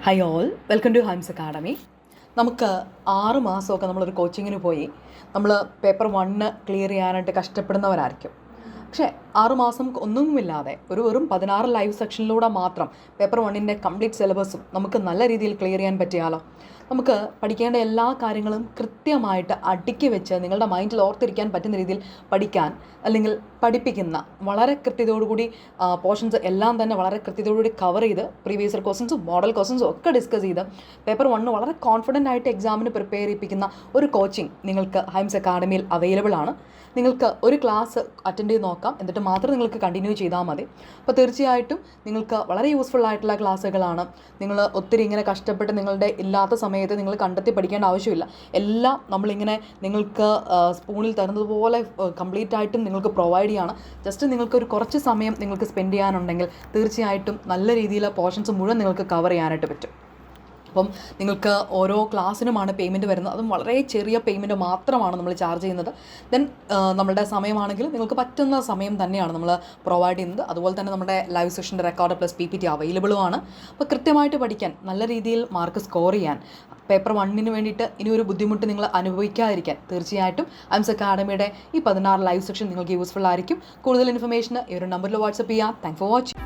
High all, welcome to Hymes academy. നമുക്ക് 6 മാസമൊക്കെ നമ്മളൊരു കോച്ചിങ്ങിന് പോയി നമ്മൾ പേപ്പർ 1 ക്ലിയർ ചെയ്യാനായിട്ട് കഷ്ടപ്പെടുന്നവരായിരിക്കും. പക്ഷേ 6 മാസം ഒന്നുമില്ലാതെ വെറും 16 ലൈവ് സെക്ഷനിലൂടെ മാത്രം പേപ്പർ 1ൻ്റെ കംപ്ലീറ്റ് സിലബസും നമുക്ക് നല്ല രീതിയിൽ ക്ലിയർ ചെയ്യാൻ പറ്റിയാലോ? നമുക്ക് പഠിക്കേണ്ട എല്ലാ കാര്യങ്ങളും കൃത്യമായിട്ട് അടുക്കി വെച്ച് നിങ്ങളുടെ മൈൻഡിൽ ഓർത്തിരിക്കാൻ പറ്റുന്ന രീതിയിൽ പഠിക്കാൻ, അല്ലെങ്കിൽ പഠിപ്പിക്കുന്ന വളരെ കൃത്യതയോടുകൂടി പോർഷൻസ് എല്ലാം തന്നെ വളരെ കൃത്യതയോടുകൂടി കവർ ചെയ്ത് പ്രീവിയസ് ഇയർ ക്വസ്റ്റൻസും മോഡൽ ക്വസ്റ്റൻസും ഒക്കെ ഡിസ്കസ് ചെയ്ത് പേപ്പർ 1 വളരെ കോൺഫിഡൻ്റ് ആയിട്ട് എക്സാമിന് പ്രിപ്പയർ ചെയ്യിപ്പിക്കുന്ന ഒരു കോച്ചിങ് നിങ്ങൾക്ക് ഹൈംസ് അക്കാഡമിയിൽ അവൈലബിൾ ആണ്. നിങ്ങൾക്ക് ഒരു ക്ലാസ് അറ്റൻഡ് ചെയ്ത് നോക്കാം, എന്നിട്ട് മാത്രം നിങ്ങൾക്ക് കണ്ടിന്യൂ ചെയ്താൽ മതി. അപ്പോൾ തീർച്ചയായിട്ടും നിങ്ങൾക്ക് വളരെ യൂസ്ഫുൾ ആയിട്ടുള്ള ക്ലാസ്സുകളാണ്. നിങ്ങൾ ഒത്തിരി ഇങ്ങനെ കഷ്ടപ്പെട്ട് നിങ്ങളുടെ ഇല്ലാത്ത സമയത്ത് നിങ്ങൾ കണ്ടെത്തി പഠിക്കേണ്ട ആവശ്യമില്ല. എല്ലാം നമ്മളിങ്ങനെ നിങ്ങൾക്ക് സ്പൂണിൽ തരുന്നത് പോലെ കംപ്ലീറ്റ് ആയിട്ടും നിങ്ങൾക്ക് പ്രൊവൈഡ് ചെയ്യാണ്. ജസ്റ്റ് നിങ്ങൾക്കൊരു കുറച്ച് സമയം നിങ്ങൾക്ക് സ്പെൻഡ് ചെയ്യാനുണ്ടെങ്കിൽ തീർച്ചയായിട്ടും നല്ല രീതിയിൽ പോർഷൻസ് മുഴുവൻ നിങ്ങൾക്ക് കവർ ചെയ്യാനായിട്ട് പറ്റും. അപ്പം നിങ്ങൾക്ക് ഓരോ ക്ലാസ്സിനുമാണ് പേയ്മെൻറ്റ് വരുന്നത്. അതും വളരെ ചെറിയ പേയ്മെൻറ്റ് മാത്രമാണ് നമ്മൾ ചാർജ് ചെയ്യുന്നത്. ദെൻ നമ്മളുടെ സമയമാണെങ്കിൽ നിങ്ങൾക്ക് പറ്റുന്ന സമയം തന്നെയാണ് നമ്മൾ പ്രൊവൈഡ് ചെയ്യുന്നത്. അതുപോലെ തന്നെ നമ്മുടെ ലൈവ് സെഷൻ്റെ റെക്കോർഡ് പ്ലസ് PPT അവൈലബിളുമാണ്. അപ്പോൾ കൃത്യമായിട്ട് പഠിക്കാൻ, നല്ല രീതിയിൽ മാർക്ക് സ്കോർ ചെയ്യാൻ, പേപ്പർ 1 വേണ്ടിയിട്ട് ഇനി ഒരു ബുദ്ധിമുട്ട് നിങ്ങൾ അനുഭവിക്കാതിരിക്കാൻ തീർച്ചയായിട്ടും ഹൈംസ് അക്കാഡമിയുടെ ഈ 16 ലൈവ് സെക്ഷൻ നിങ്ങൾക്ക് യൂസ്ഫുൾ ആയിരിക്കും. കൂടുതൽ ഇൻഫർമേഷന് ഈ ഒരു നമ്പറിൽ വാട്സപ്പ് ചെയ്യാം. Thank for watching.